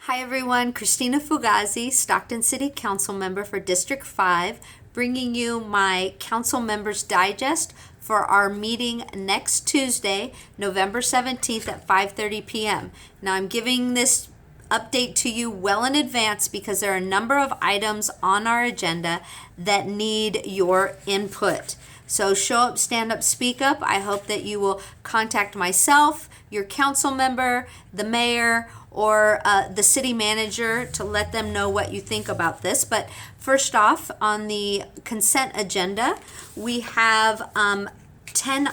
Hi everyone, Christina Fugazi, Stockton City Council Member for District 5, bringing you my Council Members Digest for our meeting next Tuesday, November 17th at 5:30 p.m. Now I'm giving this update to you well in advance because there are a number of items on our agenda that need your input. So show up, stand up, speak up. I hope that you will contact myself, your council member, the mayor, or the city manager to let them know what you think about this. But first off, on the consent agenda, we have 10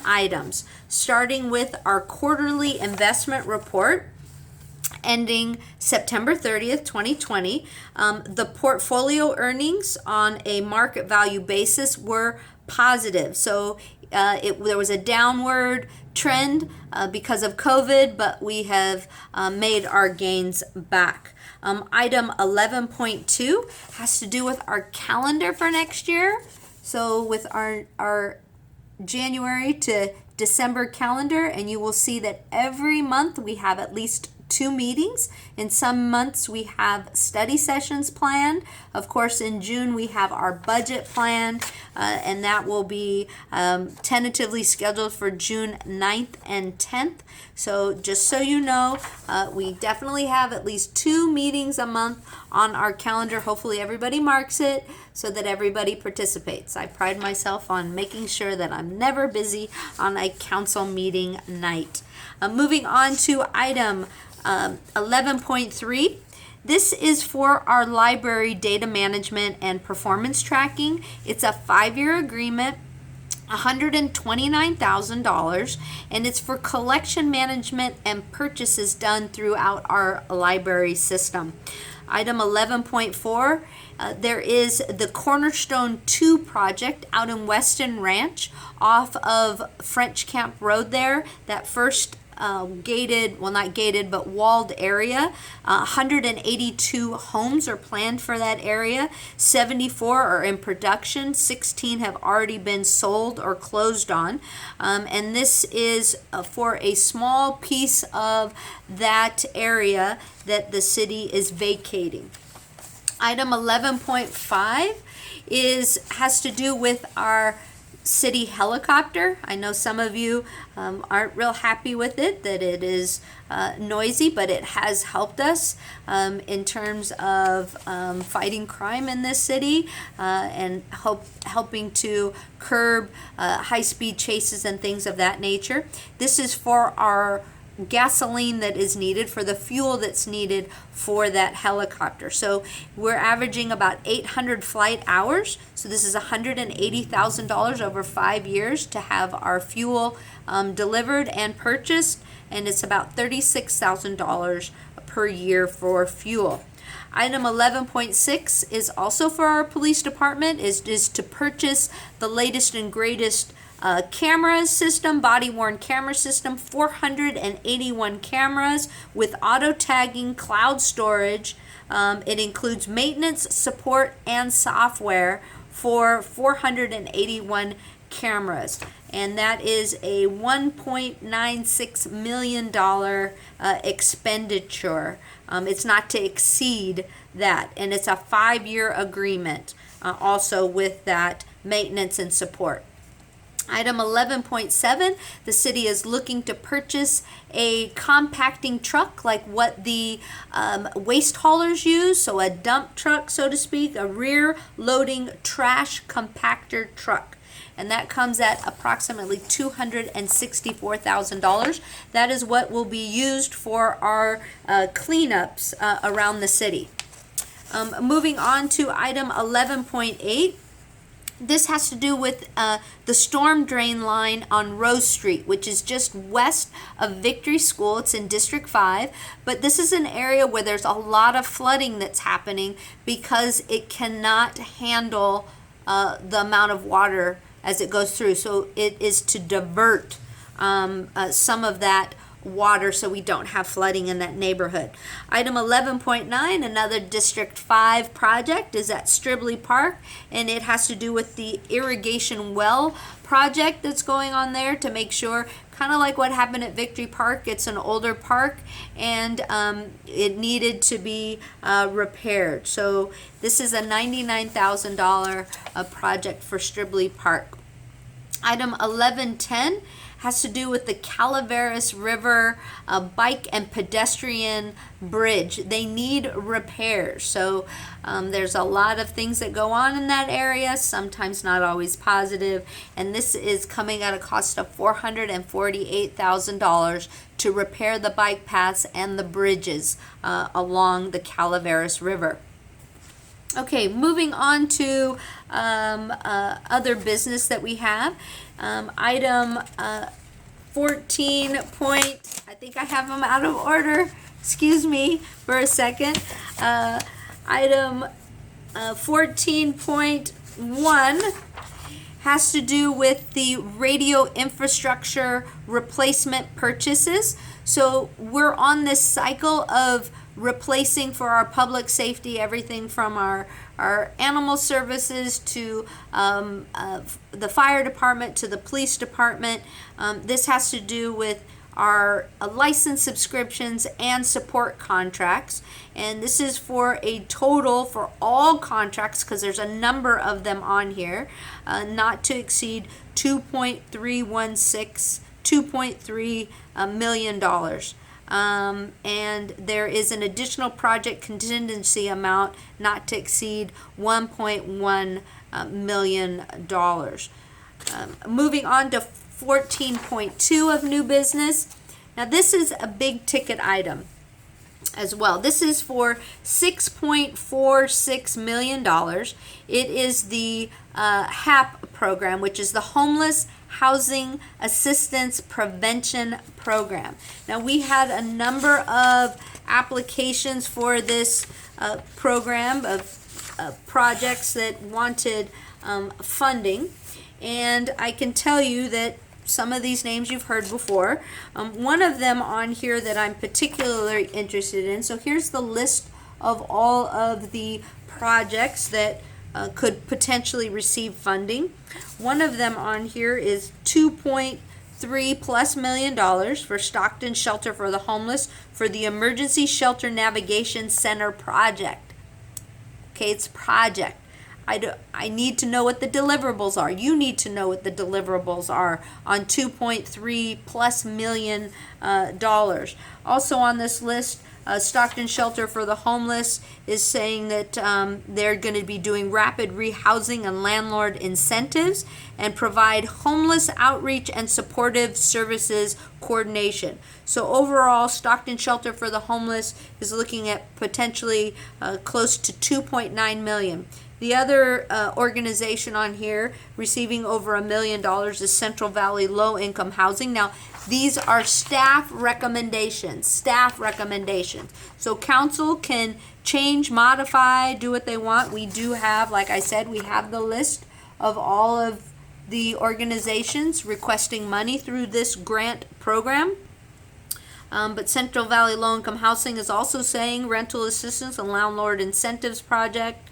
items, starting with our quarterly investment report ending September 30th, 2020. The portfolio earnings on a market value basis were positive. So there was a downward trend because of COVID, but we have made our gains back. Item 11.2 has to do with our calendar for next year. So with our January to December calendar, and you will see that every month we have at least 2 meetings. In some months we have study sessions planned. Of course, in June we have our budget planned, and that will be tentatively scheduled for June 9th and 10th. So just so you know, we definitely have at least 2 meetings a month on our calendar. Hopefully everybody marks it so that everybody participates. I pride myself on making sure that I'm never busy on a council meeting night. Moving on to item 11.3. This is for our library data management and performance tracking. It's a 5-year agreement, $129,000, and it's for collection management and purchases done throughout our library system. Item 11.4, there is the Cornerstone 2 project out in Weston Ranch off of French Camp Road there. That first gated, well not gated, but walled area. 182 homes are planned for that area. 74 are in production. 16 have already been sold or closed on. And this is for a small piece of that area that the city is vacating. Item 11.5 has to do with our city helicopter. I know some of you aren't real happy with it, that it is noisy, but it has helped us in terms of fighting crime in this city and helping to curb high-speed chases and things of that nature. This is for our gasoline that is needed, for the fuel that's needed for that helicopter. So we're averaging about 800 flight hours. So this is $180,000 over 5 years to have our fuel delivered and purchased, and it's about $36,000 per year for fuel. Item 11.6 is also for our police department, is to purchase the latest and greatest camera system, body-worn camera system, 481 cameras with auto tagging, cloud storage. It includes maintenance, support, and software for 481 cameras. And that is a $1.96 million expenditure. It's not to exceed that. And it's a 5-year agreement also with that maintenance and support. Item 11.7, the city is looking to purchase a compacting truck like what the waste haulers use, so a dump truck, so to speak, a rear loading trash compactor truck. And that comes at approximately $264,000. That is what will be used for our cleanups around the city. Moving on to item 11.8. This has to do with the storm drain line on Rose Street, which is just west of Victory School. It's in District 5, but this is an area where there's a lot of flooding that's happening because it cannot handle the amount of water as it goes through. So it is to divert some of that water so we don't have flooding in that neighborhood. Item 11.9, another District 5 project, is at Stribley Park, and it has to do with the irrigation well project that's going on there to make sure kind of like what happened at Victory Park. It's an older park, and it needed to be repaired. So this is a $99,000 project for Stribley Park. Item 1110 has to do with the Calaveras River bike and pedestrian bridge. They need repairs. So there's a lot of things that go on in that area, sometimes not always positive, and this is coming at a cost of $448,000 to repair the bike paths and the bridges along the Calaveras River. Okay, moving on to other business that we have. Item 14 point, I think I have them out of order. Excuse me for a second. Item 14.1 has to do with the radio infrastructure replacement purchases. So we're on this cycle of replacing for our public safety, everything from our animal services to the fire department to the police department. This has to do with our license subscriptions and support contracts, and this is for a total for all contracts, because there's a number of them on here, not to exceed $2.3 million. And there is an additional project contingency amount not to exceed $1.1 million. Moving on to 14.2 of new business. Now this is a big ticket item as well. This is for $6.46 million. It is the HAP program, which is the Homeless Housing Assistance Prevention Program. Now we had a number of applications for this program of projects that wanted funding, and I can tell you that some of these names you've heard before. One of them on here that I'm particularly interested in. So here's the list of all of the projects that could potentially receive funding. One of them on here is $2.3+ million for Stockton Shelter for the Homeless for the Emergency Shelter Navigation Center project. Okay, it's a project. I need to know what the deliverables are. You need to know what the deliverables are on $2.3+ million. Also on this list, Stockton Shelter for the Homeless is saying that they're going to be doing rapid rehousing and landlord incentives and provide homeless outreach and supportive services coordination. So overall, Stockton Shelter for the Homeless is looking at potentially close to $2.9 million. The other organization on here receiving over $1 million is Central Valley Low Income Housing. Now, these are staff recommendations. So council can change, modify, do what they want. We do have, like I said, we have the list of all of the organizations requesting money through this grant program. But Central Valley Low Income Housing is also saying rental assistance and landlord incentives project.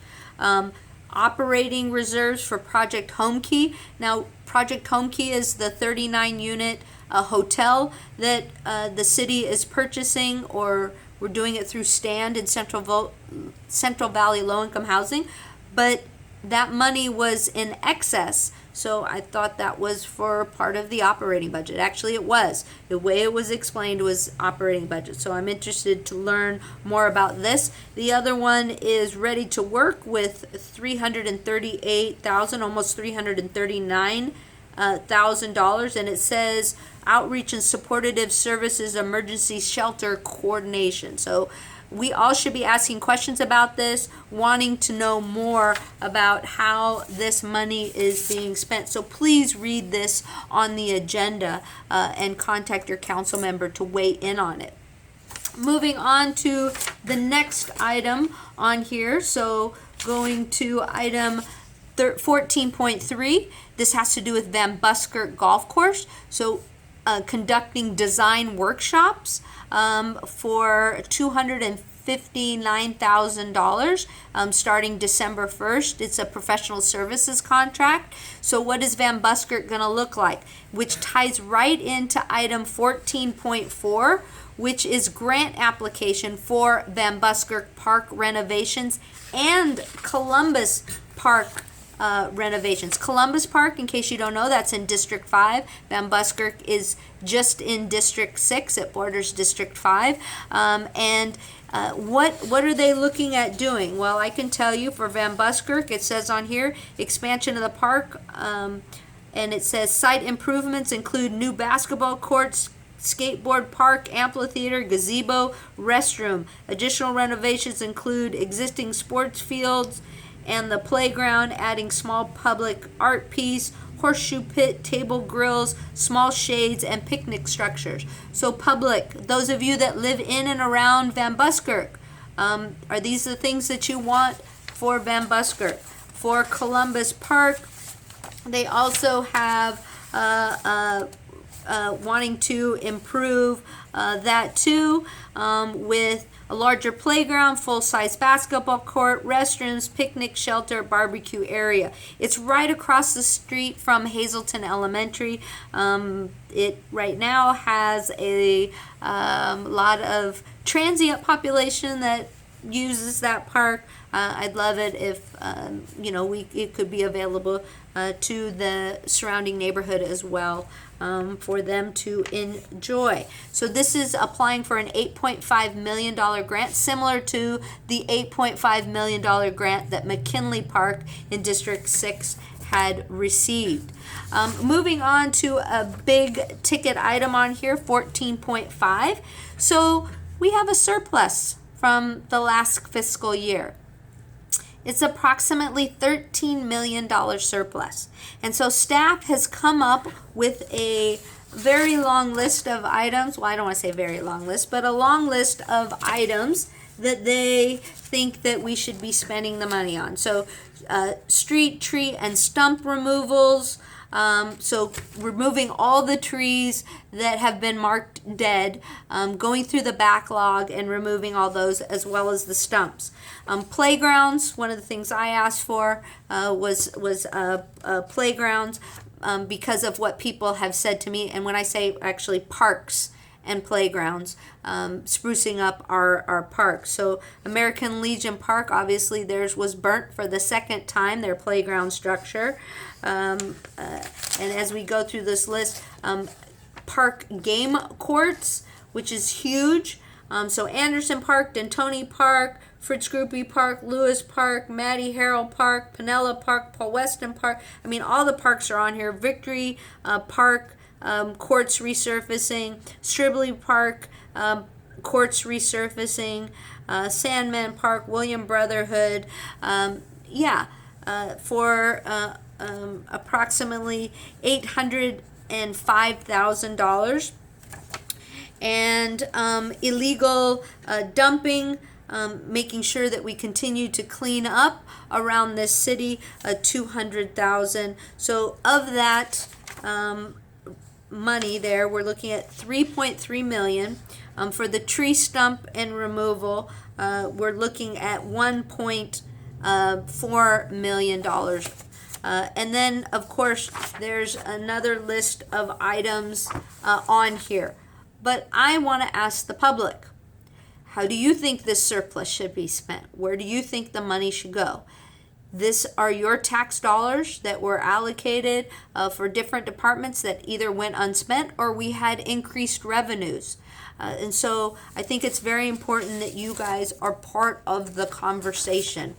Operating reserves for Project Home Key. Now, Project Home Key is the 39-unit hotel that the city is purchasing, or we're doing it through Stand in Central Valley Low Income Housing. But that money was in excess, so I thought that was for part of the operating budget. Actually, it was. The way it was explained was operating budget. So I'm interested to learn more about this. The other one is Ready to Work with $338,000, almost $339,000, and it says Outreach and Supportive Services Emergency Shelter Coordination. So we all should be asking questions about this, wanting to know more about how this money is being spent. So please read this on the agenda and contact your council member to weigh in on it. Moving on to the next item on here. So going to item 14.3, this has to do with Van Buskirk Golf Course. So conducting design workshops for $259,000 starting December 1st. It's a professional services contract. So what is Van Buskirk going to look like? Which ties right into item 14.4, which is grant application for Van Buskirk Park renovations and Columbus Park renovations. Columbus Park, in case you don't know, that's in District 5. Van Buskirk is just in District 6. It borders District 5. What are they looking at doing? Well, I can tell you for Van Buskirk, it says on here, expansion of the park, and it says site improvements include new basketball courts, skateboard park, amphitheater, gazebo, restroom. Additional renovations include existing sports fields and the playground, adding small public art piece, horseshoe pit, table grills, small shades, and picnic structures. So public, those of you that live in and around Van Buskirk, are these the things that you want for Van Buskirk? For Columbus Park, they also have wanting to improve that too, with a larger playground, full-size basketball court, restrooms, picnic shelter, barbecue area. It's right across the street from Hazelton Elementary. It right now has a lot of transient population that uses that park. I'd love it if it could be available to the surrounding neighborhood as well, for them to enjoy. So this is applying for an $8.5 million grant, similar to the $8.5 million grant that McKinley Park in District 6 had received. Moving on to a big ticket item on here, 14.5. So we have a surplus from the last fiscal year. It's approximately $13 million surplus. And so staff has come up with a very long list of items. Well, I don't want to say very long list, but a long list of items that they think that we should be spending the money on. So street, tree, and stump removals. So removing all the trees that have been marked dead, going through the backlog and removing all those, as well as the stumps. Playgrounds, one of the things I asked for was playgrounds, because of what people have said to me. And when I say actually parks and playgrounds, sprucing up our parks. So American Legion Park, obviously theirs was burnt for the second time, their playground structure. And as we go through this list, park game courts, which is huge. So Anderson Park, Dentoni Park, Fritz Groupie Park, Lewis Park, Mattie Harrell Park, Pinella Park, Paul Weston Park. I mean, all the parks are on here. Victory Park, courts resurfacing. Stribley Park, courts resurfacing. Sandman Park, William Brotherhood. For approximately $805,000. And illegal dumping, making sure that we continue to clean up around this city, $200,000. So of that money there, we're looking at $3.3 million. For the tree stump and removal, we're looking at $1.4 million. And then, of course, there's another list of items on here. But I want to ask the public, how do you think this surplus should be spent? Where do you think the money should go? This are your tax dollars that were allocated for different departments that either went unspent or we had increased revenues. And so I think it's very important that you guys are part of the conversation.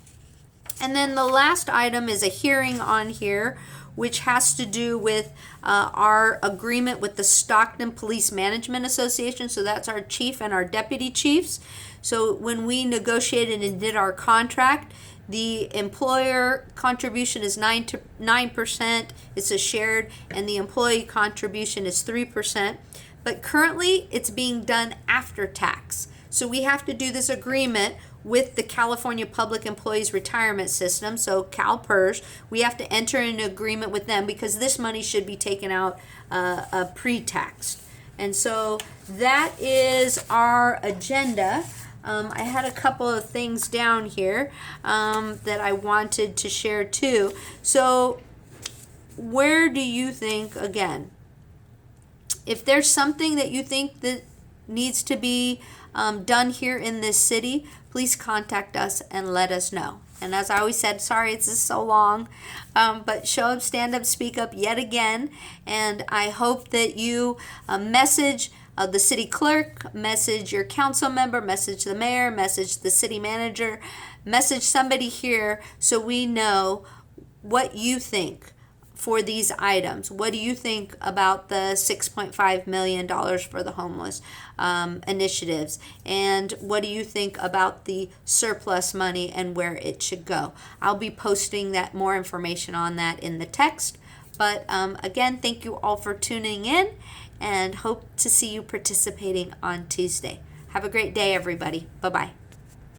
And then the last item is a hearing on here, which has to do with our agreement with the Stockton Police Management Association. So that's our chief and our deputy chiefs. So when we negotiated and did our contract, the employer contribution is 9%. It's a shared, and the employee contribution is 3%. But currently, it's being done after tax. So we have to do this agreement with the California Public Employees Retirement System, so CalPERS. We have to enter an agreement with them because this money should be taken out pre-taxed. And so that is our agenda. I had a couple of things down here that I wanted to share too. So where do you think, again, if there's something that you think that needs to be done here in this city, please contact us and let us know. And as I always said, sorry it's just so long, but show up, stand up, speak up yet again. And I hope that you message the city clerk, message your council member, message the mayor, message the city manager, message somebody here so we know what you think for these items. What do you think about the $6.5 million for the homeless initiatives? And what do you think about the surplus money and where it should go? I'll be posting that more information on that in the text. But again, thank you all for tuning in and hope to see you participating on Tuesday. Have a great day, everybody. Bye-bye.